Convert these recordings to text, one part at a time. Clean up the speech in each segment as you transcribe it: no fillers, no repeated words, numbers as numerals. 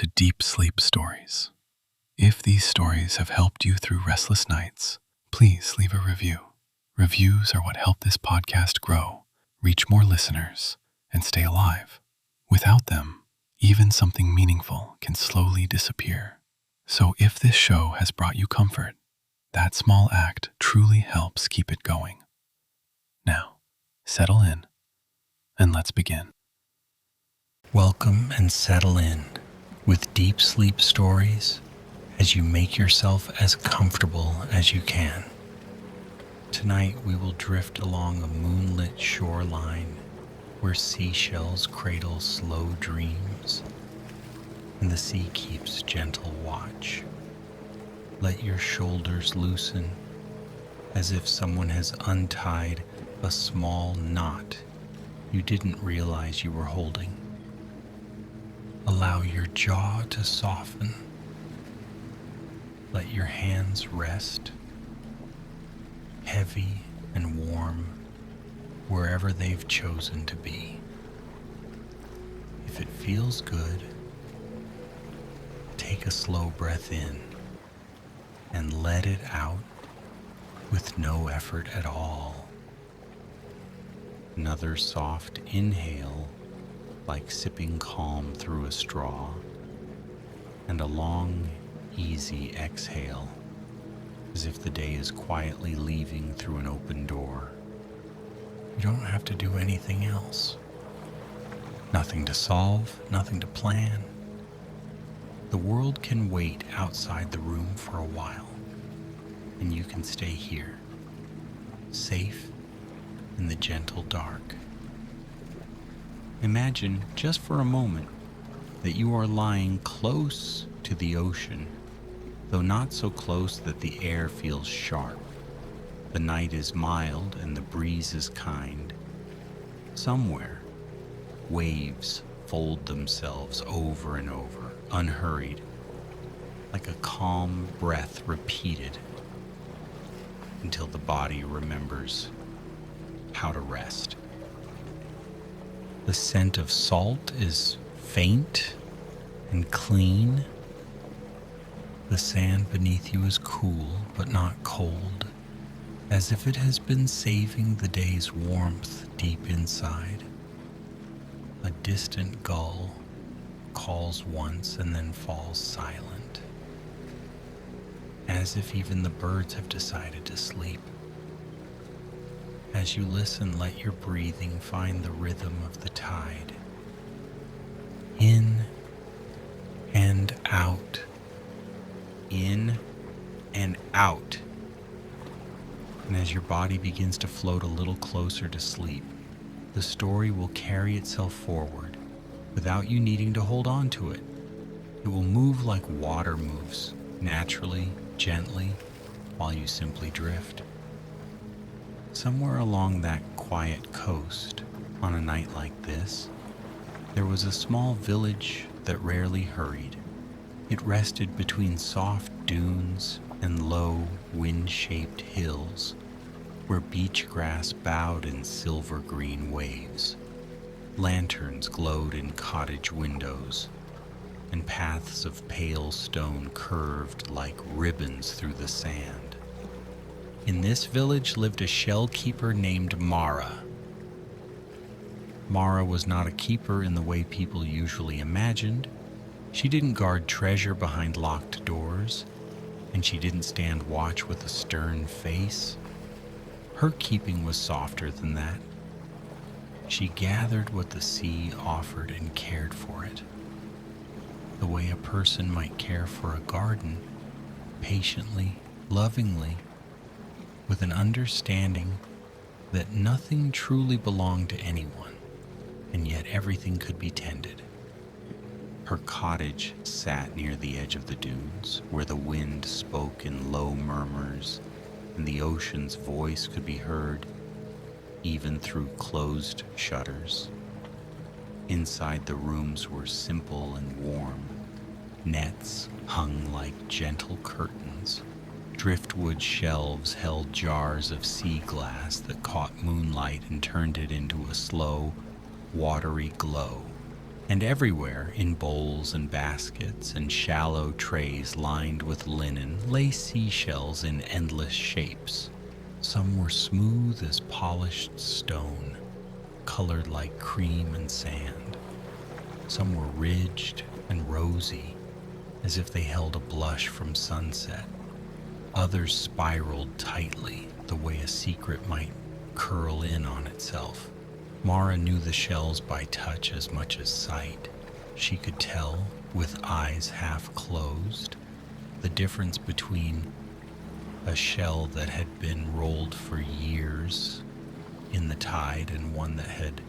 to Deep Sleep Stories. If these stories have helped you through restless nights, please leave a review. Reviews are what help this podcast grow, reach more listeners, and stay alive. Without them, even something meaningful can slowly disappear. So if this show has brought you comfort, that small act truly helps keep it going. Now, settle in, and let's begin. Welcome and settle in with Deep Sleep Stories as you make yourself as comfortable as you can. Tonight we will drift along a moonlit shoreline where seashells cradle slow dreams and the sea keeps gentle watch. Let your shoulders loosen as if someone has untied a small knot you didn't realize you were holding. Allow your jaw to soften. Let your hands rest, heavy and warm, wherever they've chosen to be. If it feels good, take a slow breath in and let it out with no effort at all. Another soft inhale, like sipping calm through a straw, and a long, easy exhale, as if the day is quietly leaving through an open door. You don't have to do anything else. Nothing to solve, nothing to plan. The world can wait outside the room for a while, and you can stay here, safe in the gentle dark. Imagine, just for a moment, that you are lying close to the ocean, though not so close that the air feels sharp. The night is mild and the breeze is kind. Somewhere, waves fold themselves over and over, unhurried, like a calm breath repeated until the body remembers how to rest. The scent of salt is faint and clean. The sand beneath you is cool but not cold, as if it has been saving the day's warmth deep inside. A distant gull calls once and then falls silent, as if even the birds have decided to sleep. As you listen, let your breathing find the rhythm of the tide. In and out. In and out. And as your body begins to float a little closer to sleep, the story will carry itself forward without you needing to hold on to it. It will move like water moves, naturally, gently, while you simply drift. Somewhere along that quiet coast, on a night like this, there was a small village that rarely hurried. It rested between soft dunes and low, wind-shaped hills, where beach grass bowed in silver-green waves. Lanterns glowed in cottage windows, and paths of pale stone curved like ribbons through the sand. In this village lived a shell keeper named Mara. Mara was not a keeper in the way people usually imagined. She didn't guard treasure behind locked doors, and she didn't stand watch with a stern face. Her keeping was softer than that. She gathered what the sea offered and cared for it, the way a person might care for a garden, patiently, lovingly, with an understanding that nothing truly belonged to anyone, and yet everything could be tended. Her cottage sat near the edge of the dunes, where the wind spoke in low murmurs, and the ocean's voice could be heard, even through closed shutters. Inside, the rooms were simple and warm. Nets hung like gentle curtains. Driftwood shelves held jars of sea glass that caught moonlight and turned it into a slow, watery glow. And everywhere, in bowls and baskets and shallow trays lined with linen, lay seashells in endless shapes. Some were smooth as polished stone, colored like cream and sand. Some were ridged and rosy, as if they held a blush from sunset. Others spiraled tightly, the way a secret might curl in on itself. Mara knew the shells by touch as much as sight. She could tell, with eyes half closed, the difference between a shell that had been rolled for years in the tide and one that had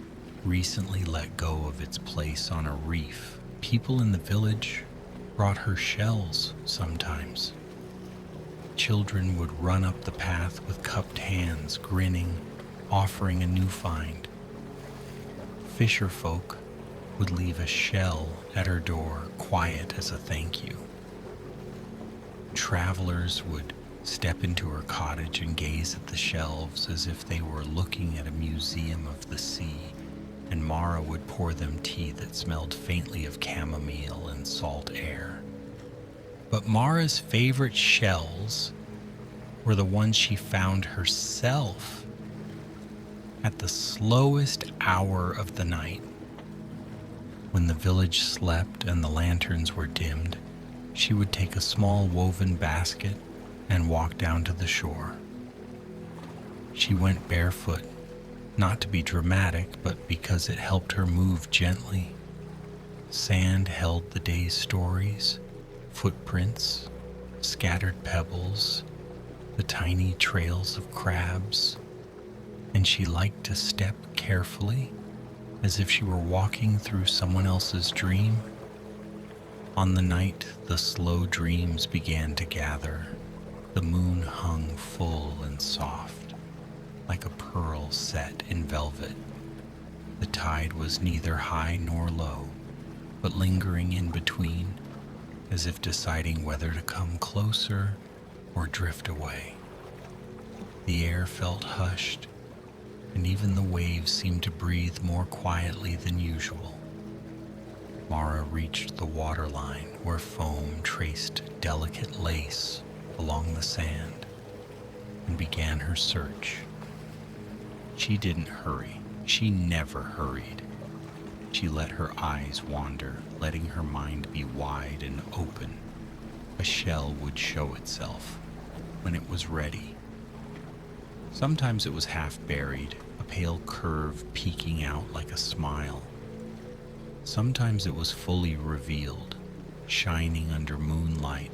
recently let go of its place on a reef. People in the village brought her shells sometimes. Children would run up the path with cupped hands, grinning, offering a new find. Fisher folk would leave a shell at her door, quiet as a thank you. Travelers would step into her cottage and gaze at the shelves as if they were looking at a museum of the sea, and Mara would pour them tea that smelled faintly of chamomile and salt air. But Mara's favorite shells were the ones she found herself at the slowest hour of the night. When the village slept and the lanterns were dimmed, she would take a small woven basket and walk down to the shore. She went barefoot, not to be dramatic, but because it helped her move gently. Sand held the day's stories, footprints, scattered pebbles, the tiny trails of crabs, and she liked to step carefully, as if she were walking through someone else's dream. On the night the slow dreams began to gather, the moon hung full and soft, like a pearl set in velvet. The tide was neither high nor low, but lingering in between, as if deciding whether to come closer or drift away. The air felt hushed, and even the waves seemed to breathe more quietly than usual. Mara reached the waterline where foam traced delicate lace along the sand and began her search. She didn't hurry. She never hurried. She let her eyes wander, letting her mind be wide and open. A shell would show itself when it was ready. Sometimes it was half buried, a pale curve peeking out like a smile. Sometimes it was fully revealed, shining under moonlight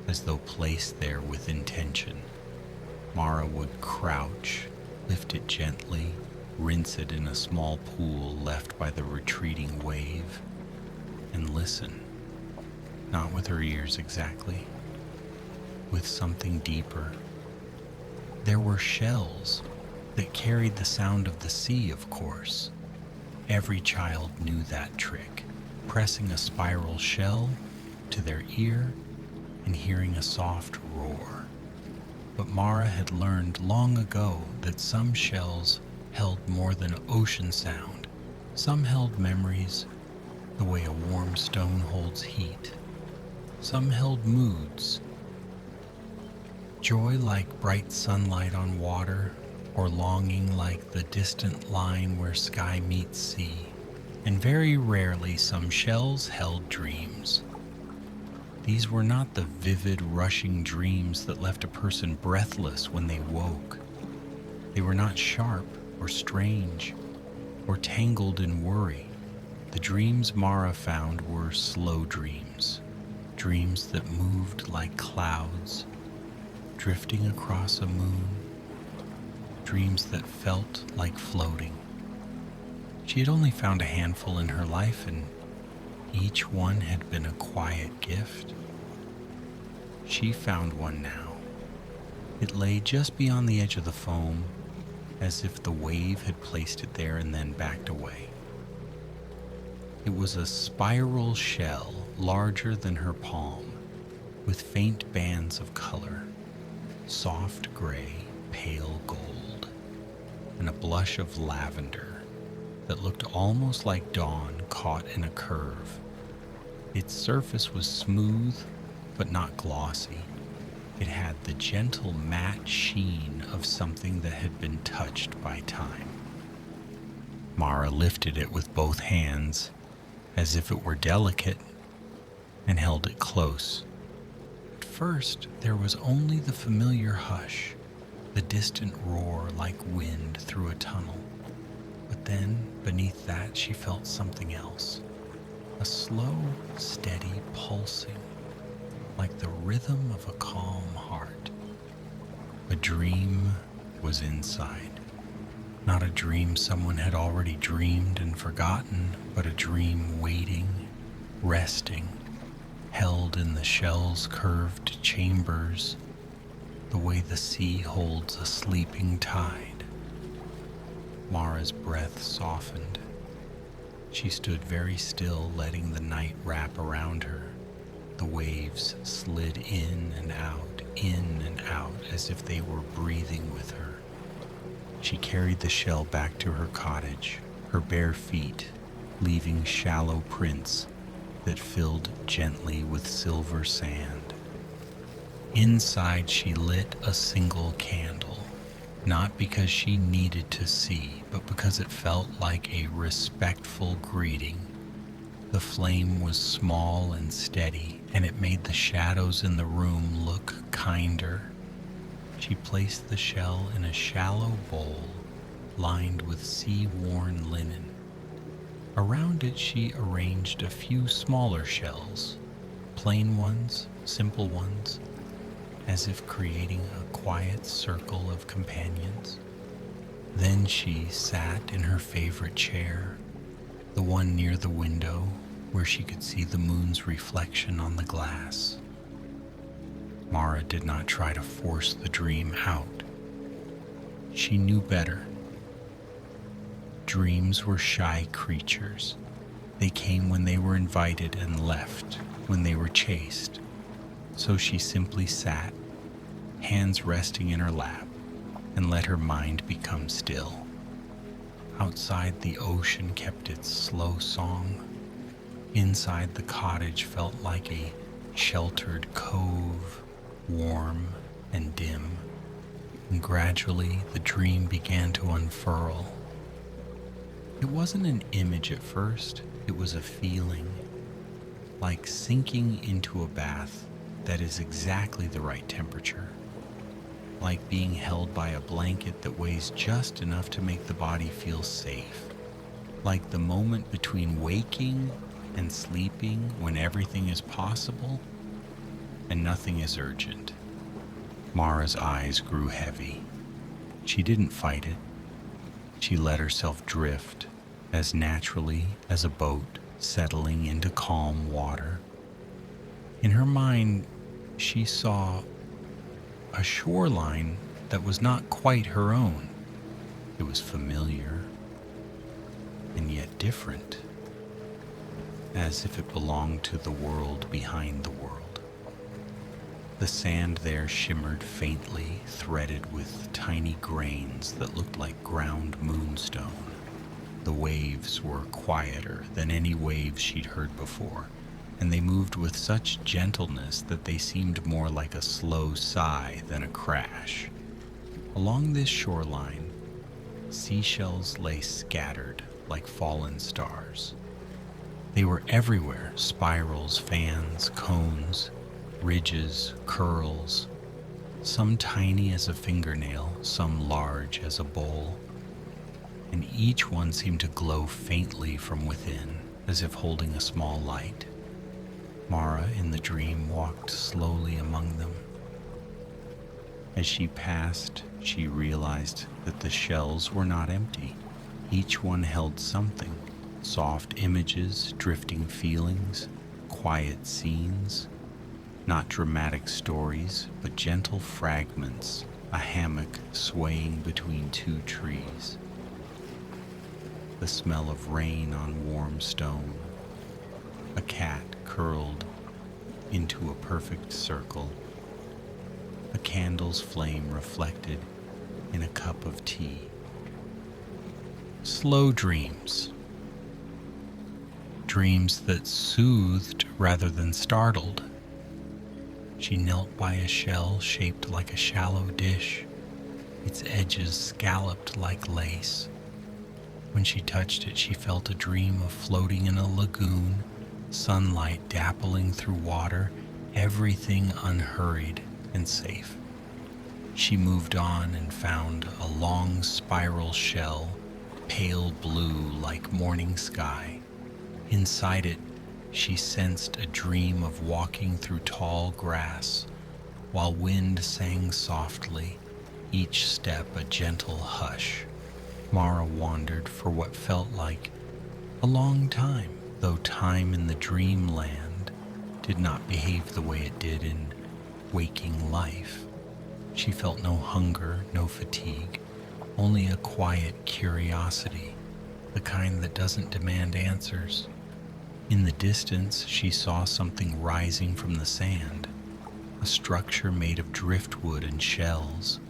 as though placed there with intention. Mara would crouch, lift it gently, rinse it in a small pool left by the retreating wave, and listen, not with her ears exactly, with something deeper. There were shells that carried the sound of the sea, of course. Every child knew that trick, pressing a spiral shell to their ear and hearing a soft roar. But Mara had learned long ago that some shells held more than ocean sound. Some held memories, the way a warm stone holds heat. Some held moods, joy like bright sunlight on water, or longing like the distant line where sky meets sea. And very rarely some shells held dreams. These were not the vivid, rushing dreams that left a person breathless when they woke. They were not sharp or strange or tangled in worry. The dreams Mara found were slow dreams, dreams that moved like clouds, drifting across a moon, dreams that felt like floating. She had only found a handful in her life, and each one had been a quiet gift. She found one now. It lay just beyond the edge of the foam, as if the wave had placed it there and then backed away. It was a spiral shell larger than her palm, with faint bands of color, soft gray, pale gold, and a blush of lavender. that looked almost like dawn caught in a curve. Its surface was smooth, but not glossy. It had the gentle matte sheen of something that had been touched by time. Mara lifted it with both hands, as if it were delicate, and held it close. At first, there was only the familiar hush, the distant roar like wind through a tunnel. But then, beneath that, she felt something else. A slow, steady pulsing, like the rhythm of a calm heart. A dream was inside. Not a dream someone had already dreamed and forgotten, but a dream waiting, resting, held in the shell's curved chambers, the way the sea holds a sleeping tide. Mara's breath softened. She stood very still, letting the night wrap around her. The waves slid in and out, as if they were breathing with her. She carried the shell back to her cottage, her bare feet leaving shallow prints that filled gently with silver sand. Inside, she lit a single candle, not because she needed to see, but because it felt like a respectful greeting. The flame was small and steady, and it made the shadows in the room look kinder. She placed the shell in a shallow bowl lined with sea-worn linen. Around it, she arranged a few smaller shells, plain ones, simple ones, as if creating a quiet circle of companions. Then she sat in her favorite chair, the one near the window where she could see the moon's reflection on the glass. Mara did not try to force the dream out. She knew better. Dreams were shy creatures. They came when they were invited and left when they were chased. So she simply sat, hands resting in her lap, and let her mind become still. Outside, the ocean kept its slow song. Inside, the cottage felt like a sheltered cove, warm and dim, and gradually the dream began to unfurl. It wasn't an image at first, it was a feeling, like sinking into a bath that is exactly the right temperature, like being held by a blanket that weighs just enough to make the body feel safe, like the moment between waking and sleeping when everything is possible and nothing is urgent. Mara's eyes grew heavy. She didn't fight it. She let herself drift as naturally as a boat settling into calm water. In her mind, she saw a shoreline that was not quite her own. It was familiar and yet different, as if it belonged to the world behind the world. The sand there shimmered faintly, threaded with tiny grains that looked like ground moonstone. The waves were quieter than any waves she'd heard before, and they moved with such gentleness that they seemed more like a slow sigh than a crash. Along this shoreline, seashells lay scattered like fallen stars. They were everywhere, spirals, fans, cones, ridges, curls, some tiny as a fingernail, some large as a bowl, and each one seemed to glow faintly from within, as if holding a small light. Mara, in the dream, walked slowly among them. As she passed, she realized that the shells were not empty. Each one held something, soft images, drifting feelings, quiet scenes. Not dramatic stories, but gentle fragments, a hammock swaying between two trees. The smell of rain on warm stone, a cat curled into a perfect circle, a candle's flame reflected in a cup of tea. slow dreams. Dreams that soothed rather than startled. She knelt by a shell shaped like a shallow dish, its edges scalloped like lace. When she touched it, she felt a dream of floating in a lagoon, sunlight dappling through water, everything unhurried and safe. She moved on and found a long spiral shell, pale blue like morning sky. Inside it, she sensed a dream of walking through tall grass, while wind sang softly, each step a gentle hush. Mara wandered for what felt like a long time, though time in the dreamland did not behave the way it did in waking life. She felt no hunger, no fatigue, only a quiet curiosity, the kind that doesn't demand answers. In the distance, she saw something rising from the sand, a structure made of driftwood and shells,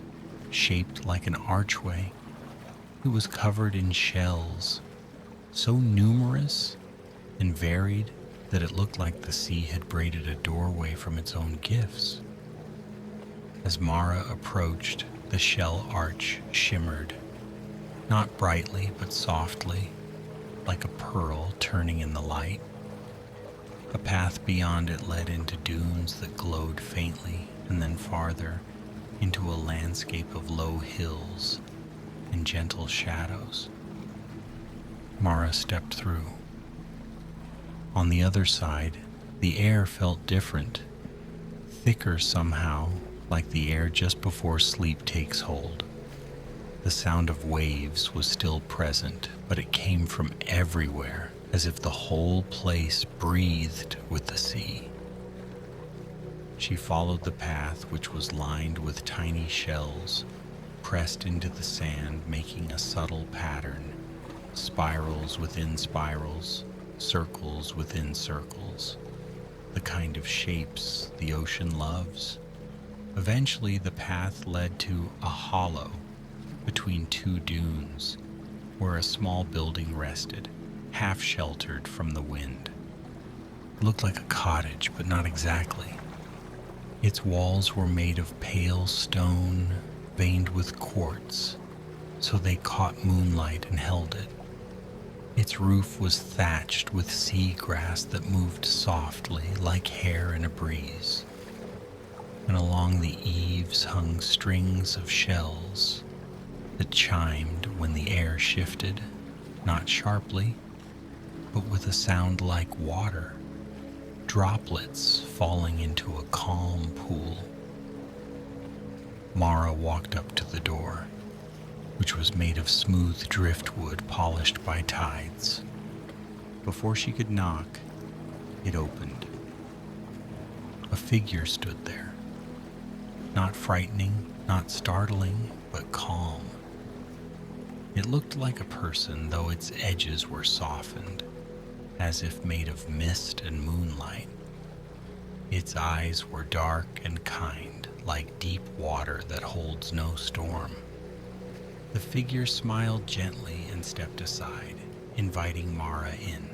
shaped like an archway. It was covered in shells, so numerous and varied that it looked like the sea had braided a doorway from its own gifts. As Mara approached, the shell arch shimmered, not brightly but softly, like a pearl turning in the light. A path beyond it led into dunes that glowed faintly, and then farther into a landscape of low hills and gentle shadows. Mara stepped through. On the other side, the air felt different, thicker somehow, like the air just before sleep takes hold. The sound of waves was still present, but it came from everywhere, as if the whole place breathed with the sea. She followed the path, which was lined with tiny shells, pressed into the sand, making a subtle pattern, spirals within spirals, circles within circles, the kind of shapes the ocean loves. Eventually, the path led to a hollow between two dunes, where a small building rested, half sheltered from the wind. It looked like a cottage, but not exactly. Its walls were made of pale stone, veined with quartz, so they caught moonlight and held it. Its roof was thatched with sea grass that moved softly like hair in a breeze. And along the eaves hung strings of shells that chimed when the air shifted, not sharply, but with a sound like water, droplets falling into a calm pool. Mara walked up to the door, which was made of smooth driftwood polished by tides. Before she could knock, it opened. A figure stood there. Not frightening, not startling, but calm. It looked like a person, though its edges were softened, as if made of mist and moonlight. Its eyes were dark and kind, like deep water that holds no storm. The figure smiled gently and stepped aside, inviting Mara in.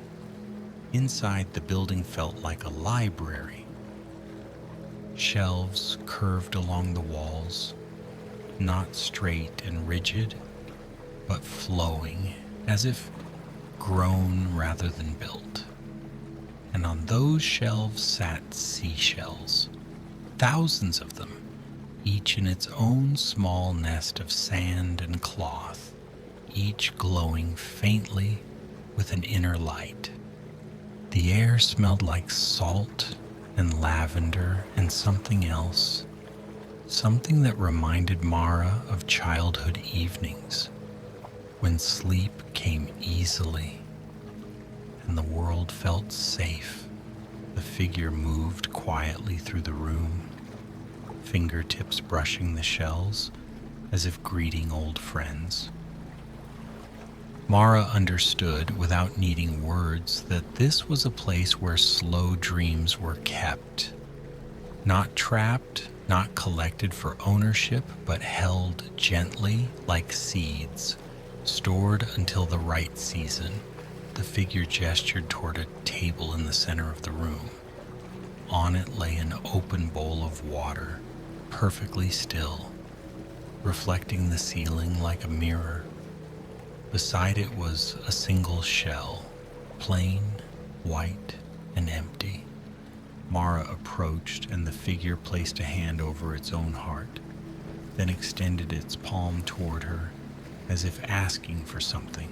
Inside, the building felt like a library. Shelves curved along the walls, not straight and rigid, but flowing, as if grown rather than built. And on those shelves sat seashells, thousands of them, each in its own small nest of sand and cloth, each glowing faintly with an inner light. The air smelled like salt and lavender and something else, something that reminded Mara of childhood evenings, when sleep came easily and the world felt safe. The figure moved quietly through the room, fingertips brushing the shells as if greeting old friends. Mara understood, without needing words, that this was a place where slow dreams were kept. Not trapped, not collected for ownership, but held gently like seeds, Stored until the right season, the figure gestured toward a table in the center of the room. On it lay an open bowl of water, perfectly still, reflecting the ceiling like a mirror. Beside it was a single shell, plain, white, and empty. Mara approached, and the figure placed a hand over its own heart, then extended its palm toward her, as if asking for something.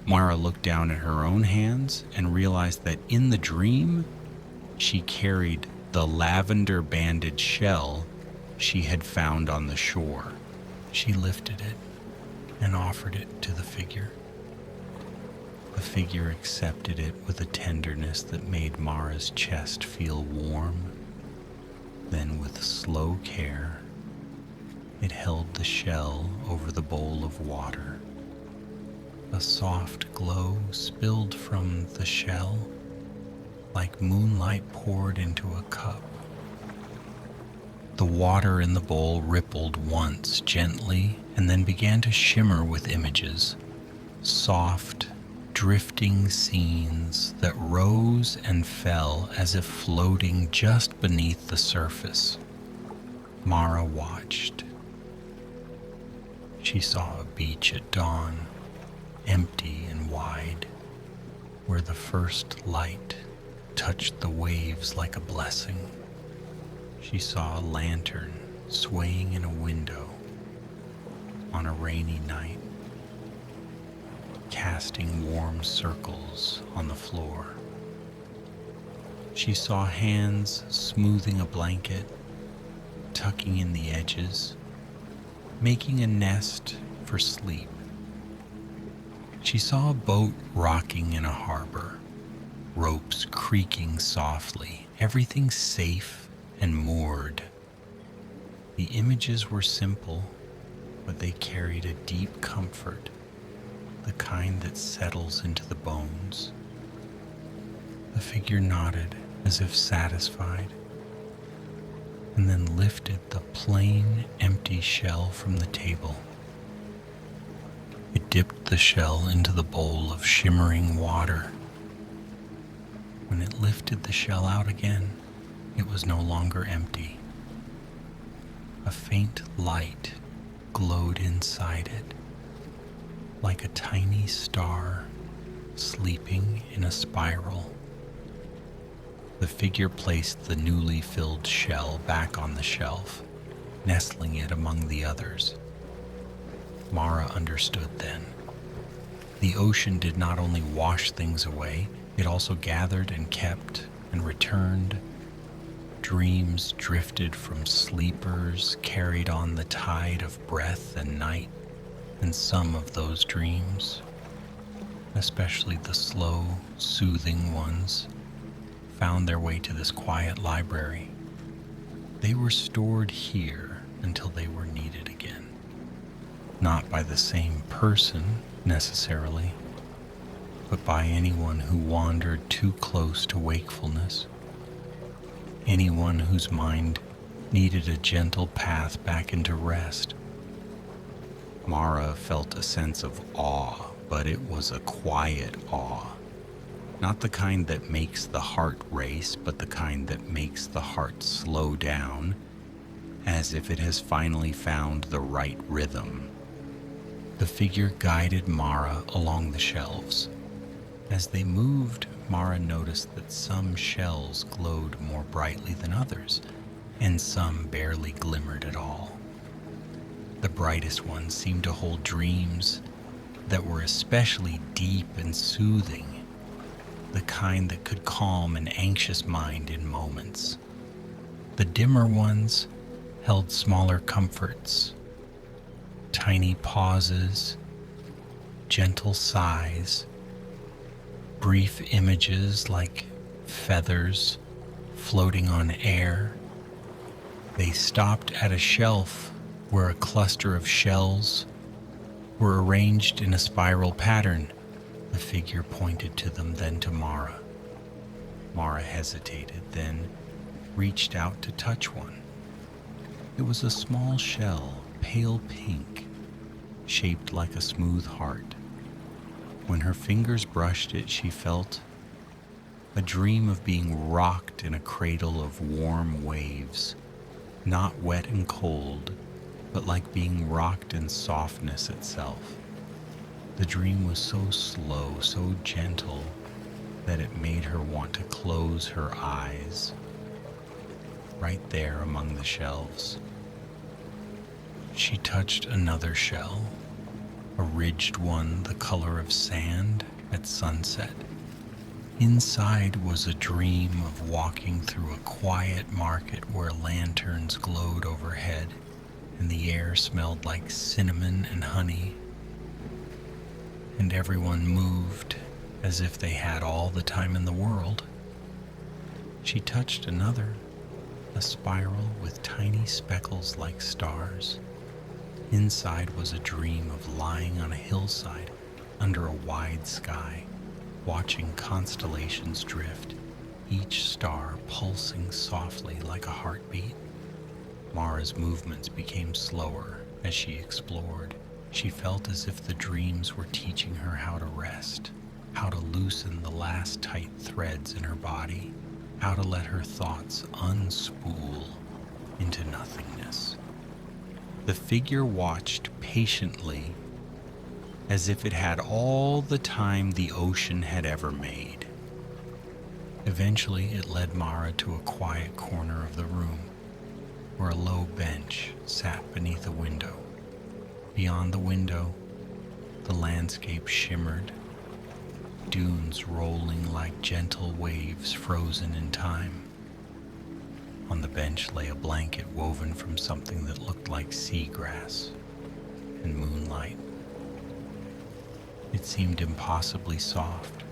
Mara looked down at her own hands and realized that in the dream, she carried the lavender-banded shell she had found on the shore. She lifted it and offered it to the figure. The figure accepted it with a tenderness that made Mara's chest feel warm. Then, with slow care, it held the shell over the bowl of water. A soft glow spilled from the shell, like moonlight poured into a cup. The water in the bowl rippled once gently and then began to shimmer with images, soft, drifting scenes that rose and fell as if floating just beneath the surface. Mara watched. She saw a beach at dawn, empty and wide, where the first light touched the waves like a blessing. She saw a lantern swaying in a window on a rainy night, casting warm circles on the floor. She saw hands smoothing a blanket, tucking in the edges, making a nest for sleep. She saw a boat rocking in a harbor, ropes creaking softly, everything safe and moored. The images were simple, but they carried a deep comfort, the kind that settles into the bones. The figure nodded as if satisfied, and then lifted the plain, empty shell from the table. It dipped the shell into the bowl of shimmering water. When it lifted the shell out again, it was no longer empty. A faint light glowed inside it, like a tiny star sleeping in a spiral. The figure placed the newly filled shell back on the shelf, nestling it among the others. Mara understood then. The ocean did not only wash things away, it also gathered and kept and returned. Dreams drifted from sleepers, carried on the tide of breath and night, and some of those dreams, especially the slow, soothing ones, found their way to this quiet library. They were stored here until they were needed again. Not by the same person, necessarily, but by anyone who wandered too close to wakefulness. Anyone whose mind needed a gentle path back into rest. Mara felt a sense of awe, but it was a quiet awe. Not the kind that makes the heart race, but the kind that makes the heart slow down, as if it has finally found the right rhythm. The figure guided Mara along the shelves. As they moved, Mara noticed that some shells glowed more brightly than others, and some barely glimmered at all. The brightest ones seemed to hold dreams that were especially deep and soothing, the kind that could calm an anxious mind in moments. The dimmer ones held smaller comforts, tiny pauses, gentle sighs, brief images like feathers floating on air. They stopped at a shelf where a cluster of shells were arranged in a spiral pattern. The figure pointed to them, then to Mara. Mara hesitated, then reached out to touch one. It was a small shell, pale pink, shaped like a smooth heart. When her fingers brushed it, she felt a dream of being rocked in a cradle of warm waves, not wet and cold, but like being rocked in softness itself. The dream was so slow, so gentle, that it made her want to close her eyes right there among the shelves. She touched another shell, a ridged one the color of sand at sunset. Inside was a dream of walking through a quiet market where lanterns glowed overhead and the air smelled like cinnamon and honey, and everyone moved as if they had all the time in the world. She touched another, a spiral with tiny speckles like stars. Inside was a dream of lying on a hillside under a wide sky, watching constellations drift, each star pulsing softly like a heartbeat. Mara's movements became slower as she explored. She felt as if the dreams were teaching her how to rest, how to loosen the last tight threads in her body, how to let her thoughts unspool into nothingness. The figure watched patiently, as if it had all the time the ocean had ever made. Eventually, it led Mara to a quiet corner of the room, where a low bench sat beneath a window. Beyond the window, the landscape shimmered, dunes rolling like gentle waves frozen in time. On the bench lay a blanket woven from something that looked like seagrass and moonlight. It seemed impossibly soft.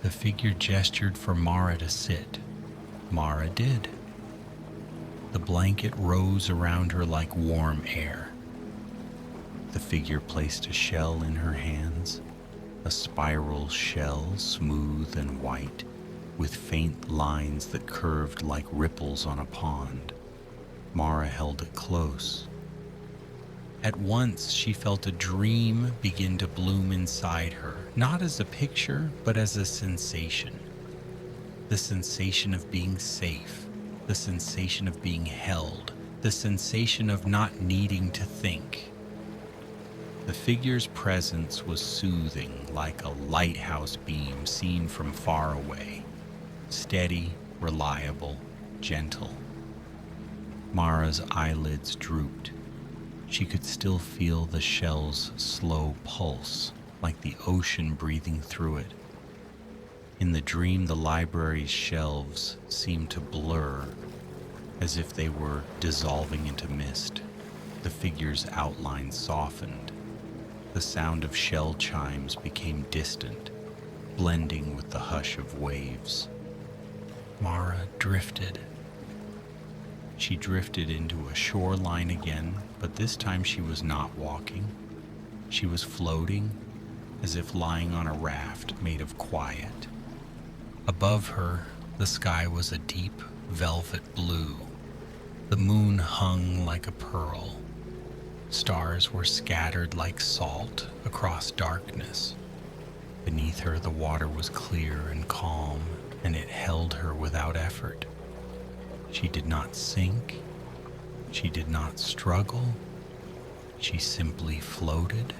The figure gestured for Mara to sit. Mara did. The blanket rose around her like warm air. The figure placed a shell in her hands, a spiral shell, smooth and white, with faint lines that curved like ripples on a pond. Mara held it close. At once, she felt a dream begin to bloom inside her, not as a picture, but as a sensation. The sensation of being safe, the sensation of being held, the sensation of not needing to think. The figure's presence was soothing, like a lighthouse beam seen from far away. Steady, reliable, gentle. Mara's eyelids drooped. She could still feel the shell's slow pulse, like the ocean breathing through it. In the dream, the library's shelves seemed to blur, as if they were dissolving into mist. The figure's outline softened. The sound of shell chimes became distant, blending with the hush of waves. Mara drifted. She drifted into a shoreline again, but this time she was not walking. She was floating, as if lying on a raft made of quiet. Above her, the sky was a deep velvet blue. The moon hung like a pearl. Stars were scattered like salt across darkness. Beneath her, the water was clear and calm, and it held her without effort. She did not sink. She did not struggle. She simply floated.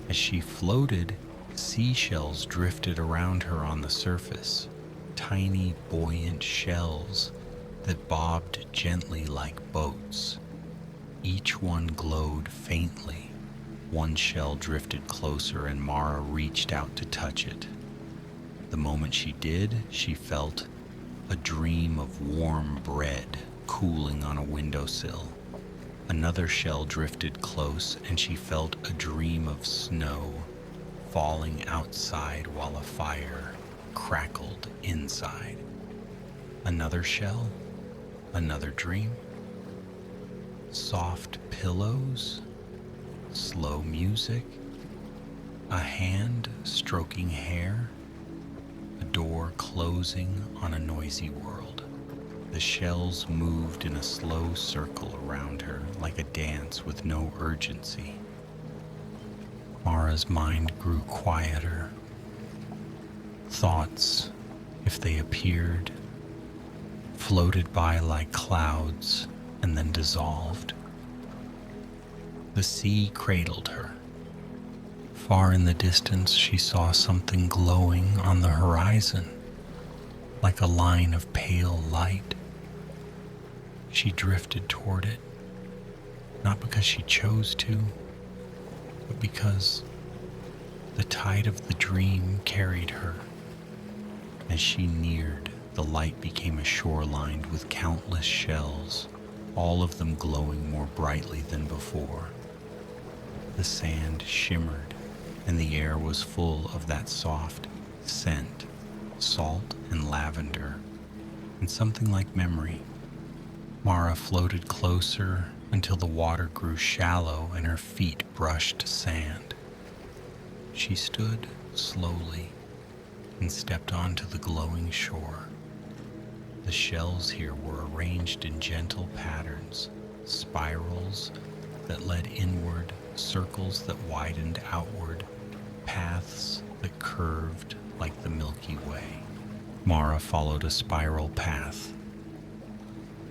As she floated, seashells drifted around her on the surface, tiny, buoyant shells that bobbed gently like boats. Each one glowed faintly. One shell drifted closer, and Mara reached out to touch it. The moment she did, she felt a dream of warm bread cooling on a windowsill. Another shell drifted close, and she felt a dream of snow falling outside while a fire crackled inside. Another shell, another dream. Soft pillows, slow music, a hand stroking hair, a door closing on a noisy world. The shells moved in a slow circle around her, like a dance with no urgency. Mara's mind grew quieter. Thoughts, if they appeared, floated by like clouds and then dissolved. The sea cradled her. Far in the distance, she saw something glowing on the horizon, like a line of pale light. She drifted toward it, not because she chose to, but because the tide of the dream carried her. As she neared, the light became a shoreline with countless shells, all of them glowing more brightly than before. The sand shimmered, and the air was full of that soft scent, salt and lavender, and something like memory. Mara floated closer until the water grew shallow and her feet brushed sand. She stood slowly and stepped onto the glowing shore. The shells here were arranged in gentle patterns, spirals that led inward, circles that widened outward, paths that curved like the Milky Way. Mara followed a spiral path.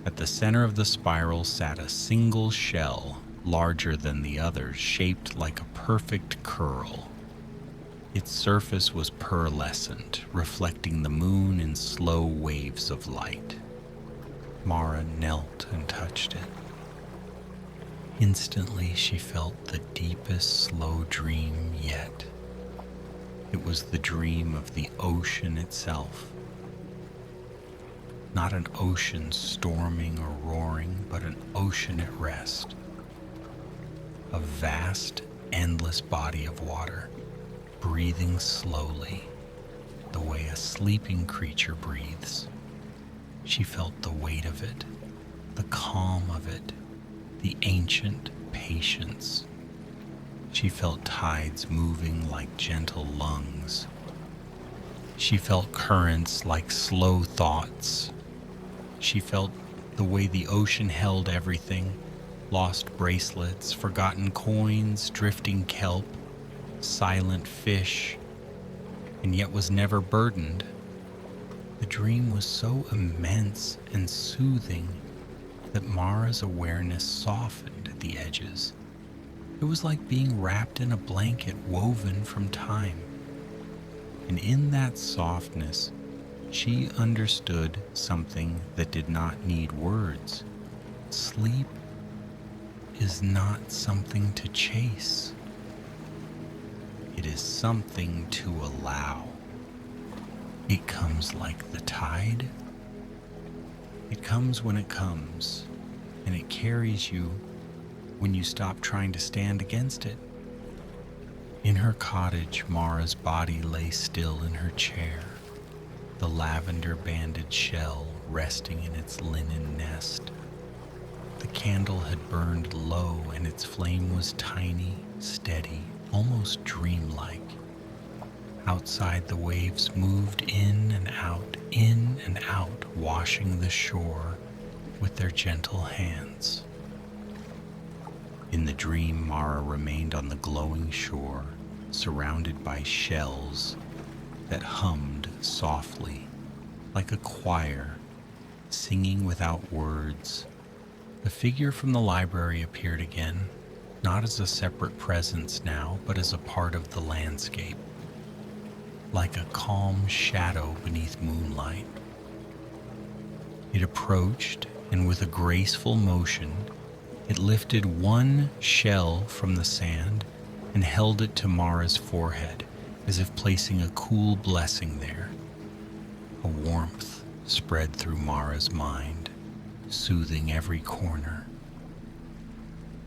At the center of the spiral sat a single shell, larger than the others, shaped like a perfect curl. Its surface was pearlescent, reflecting the moon in slow waves of light. Mara knelt and touched it. Instantly, she felt the deepest slow dream yet. It was the dream of the ocean itself. Not an ocean storming or roaring, but an ocean at rest. A vast, endless body of water, breathing slowly, the way a sleeping creature breathes. She felt the weight of it, the calm of it, the ancient patience. She felt tides moving like gentle lungs. She felt currents like slow thoughts. She felt the way the ocean held everything, lost bracelets, forgotten coins, drifting kelp, silent fish, and yet was never burdened. The dream was so immense and soothing that Mara's awareness softened at the edges. It was like being wrapped in a blanket woven from time. And in that softness, she understood something that did not need words. Sleep is not something to chase. It is something to allow. It comes like the tide. It comes when it comes, and it carries you when you stop trying to stand against it. In her cottage, Mara's body lay still in her chair, the lavender-banded shell resting in its linen nest. The candle had burned low, and its flame was tiny, steady, almost dreamlike. Outside, the waves moved in and out, washing the shore with their gentle hands. In the dream, Mara remained on the glowing shore, surrounded by shells that hummed softly, like a choir, singing without words. The figure from the library appeared again, not as a separate presence now, but as a part of the landscape, like a calm shadow beneath moonlight. It approached, and with a graceful motion, it lifted one shell from the sand and held it to Mara's forehead, as if placing a cool blessing there. A warmth spread through Mara's mind, soothing every corner.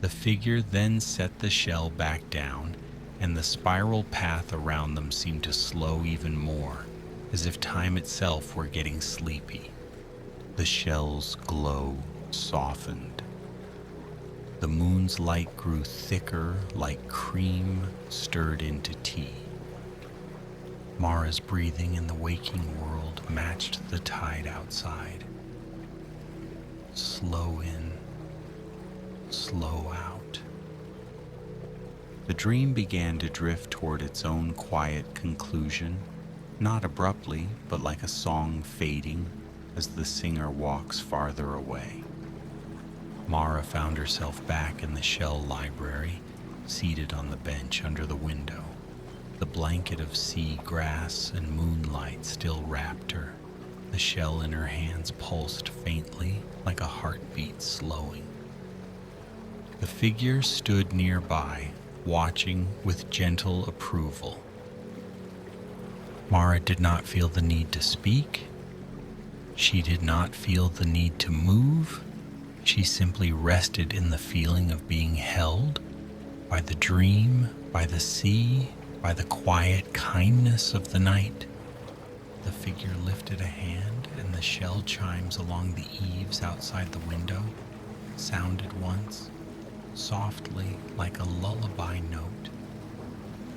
The figure then set the shell back down, and the spiral path around them seemed to slow even more, as if time itself were getting sleepy. The shell's glow softened. The moon's light grew thicker, like cream stirred into tea. Mara's breathing in the waking world matched the tide outside. slow in, slow out. The dream began to drift toward its own quiet conclusion, not abruptly, but like a song fading as the singer walks farther away. Mara found herself back in the Shell library, seated on the bench under the window. The blanket of sea grass and moonlight still wrapped her. The shell in her hands pulsed faintly, like a heartbeat slowing. The figure stood nearby, watching with gentle approval. Mara did not feel the need to speak. She did not feel the need to move. She simply rested in the feeling of being held by the dream, by the sea, by the quiet kindness of the night. The figure lifted a hand, and the shell chimes along the eaves outside the window sounded once, softly like a lullaby note.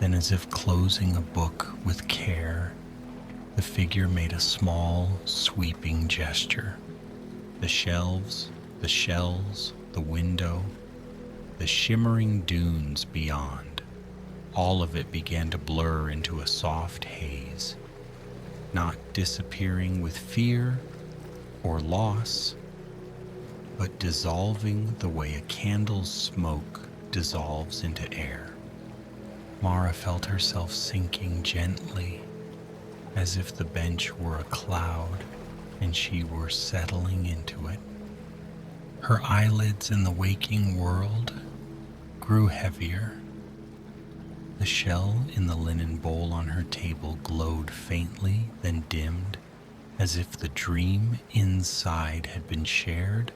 Then, as if closing a book with care, the figure made a small, sweeping gesture. The shelves, the shells, the window, the shimmering dunes beyond, all of it began to blur into a soft haze, not disappearing with fear or loss, but dissolving the way a candle's smoke dissolves into air. Mara felt herself sinking gently, as if the bench were a cloud and she were settling into it. Her eyelids in the waking world grew heavier. The shell in the linen bowl on her table glowed faintly, then dimmed, as if the dream inside had been shared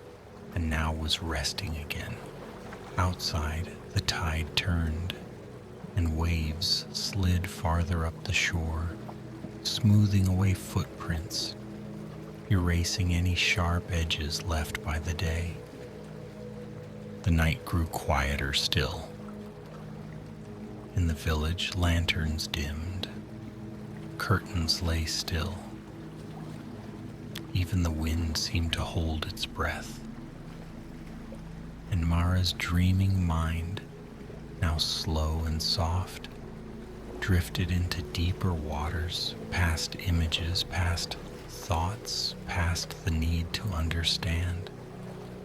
and now was resting again. Outside, the tide turned, and waves slid farther up the shore, smoothing away footprints, erasing any sharp edges left by the day. The night grew quieter still. In the village, lanterns dimmed, curtains lay still. Even the wind seemed to hold its breath. And Mara's dreaming mind, now slow and soft, drifted into deeper waters, past images, past thoughts, past the need to understand.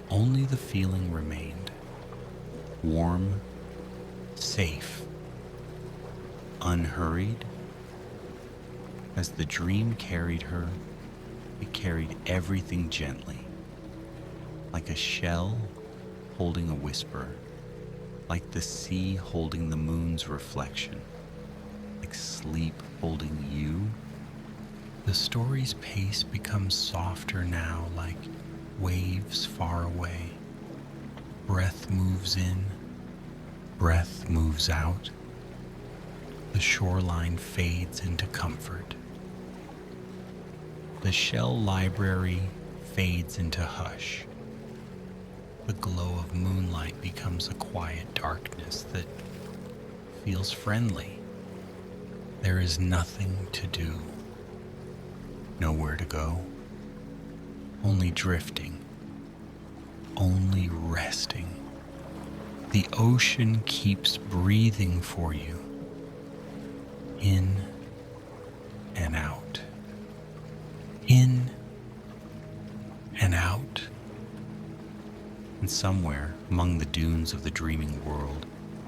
Only the feeling remained, warm, safe, unhurried. As the dream carried her, it carried everything gently, like a shell holding a whisper, like the sea holding the moon's reflection, like sleep holding you. The story's pace becomes softer now, like waves far away. Breath moves in, breath moves out. The shoreline fades into comfort. The shell library fades into hush. The glow of moonlight becomes a quiet darkness that feels friendly. There is nothing to do, nowhere to go, only drifting, only resting. The ocean keeps breathing for you, in and out, in and out. And somewhere among the dunes of the dreaming world,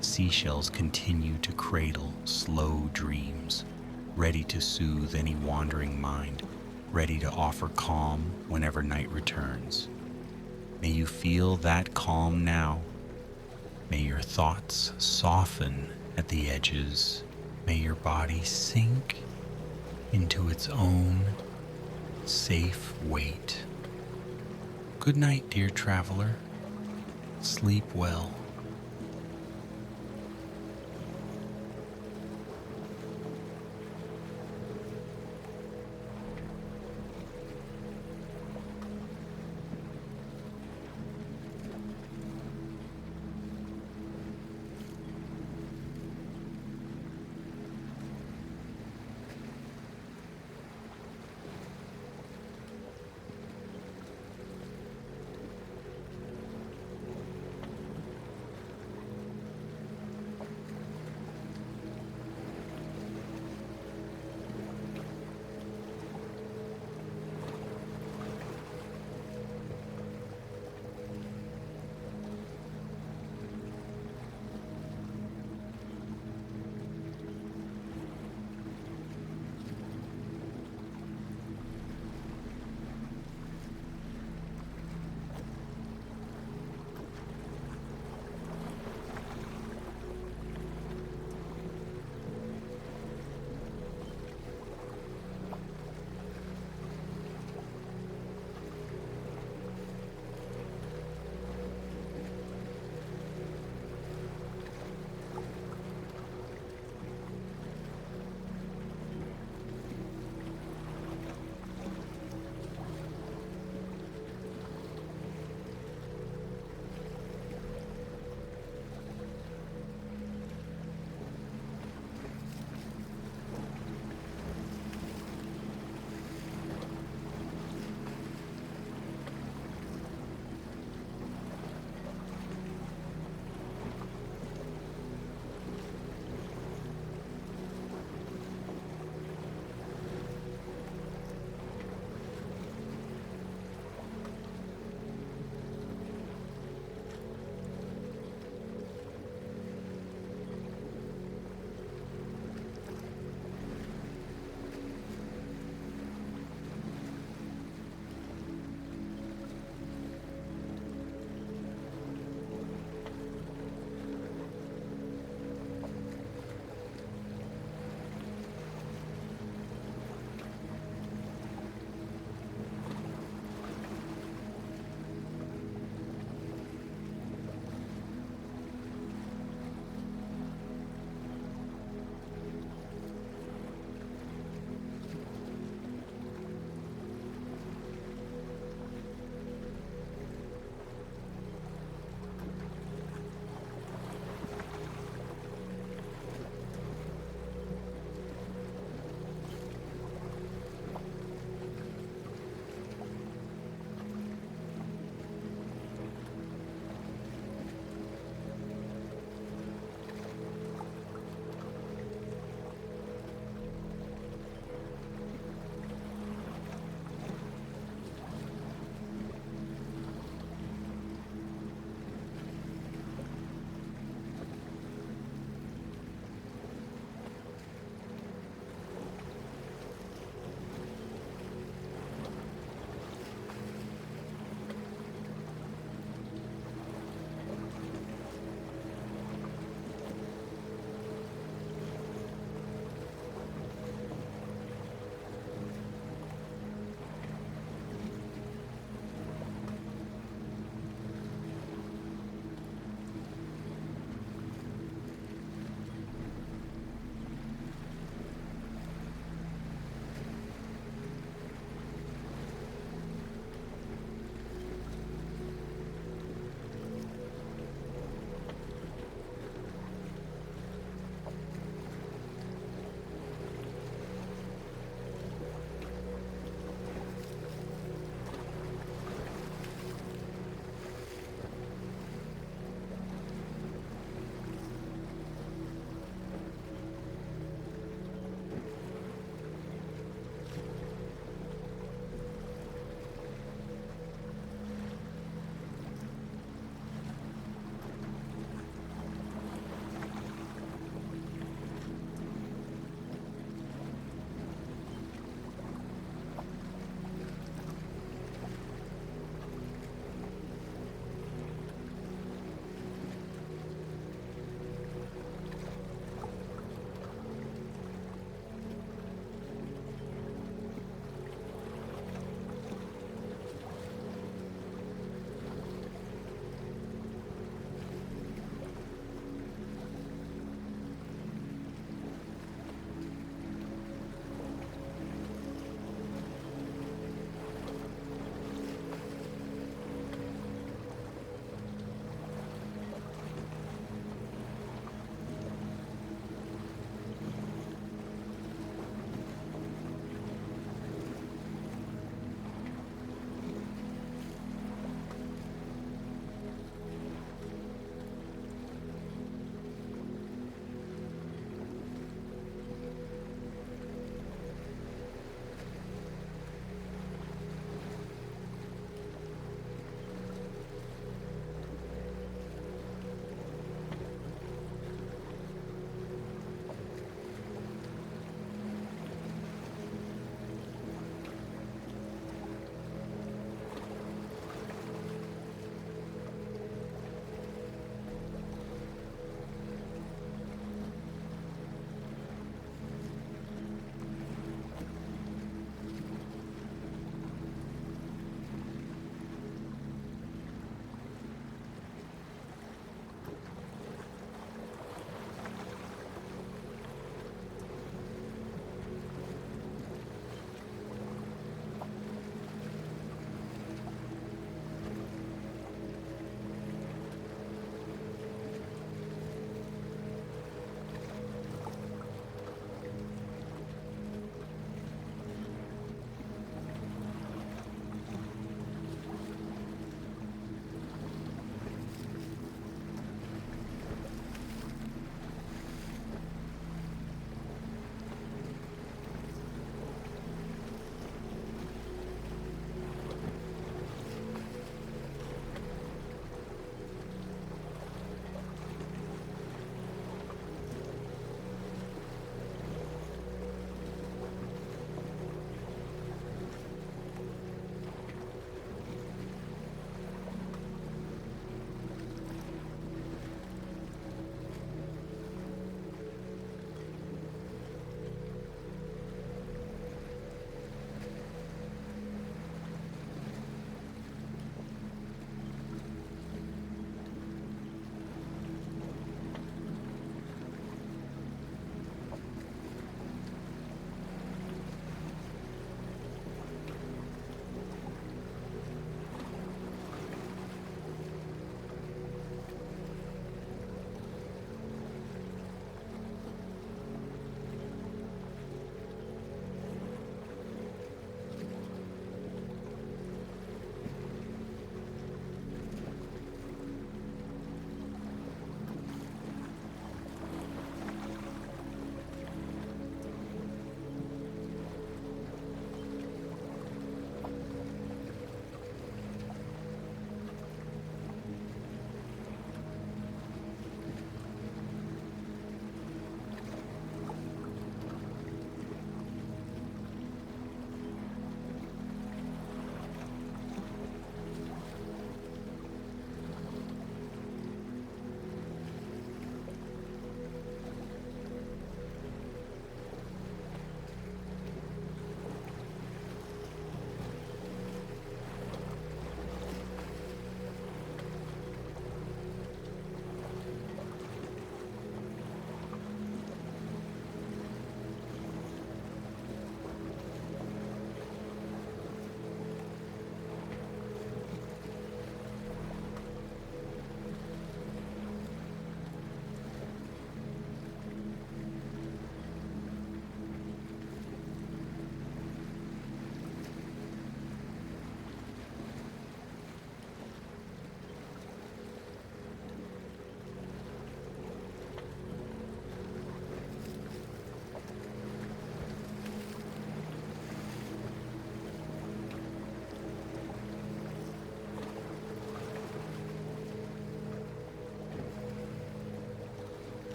seashells continue to cradle slow dreams, ready to soothe any wandering mind, ready to offer calm whenever night returns. May you feel that calm now. May your thoughts soften at the edges. May your body sink into its own safe weight. Good night, dear traveler. Sleep well.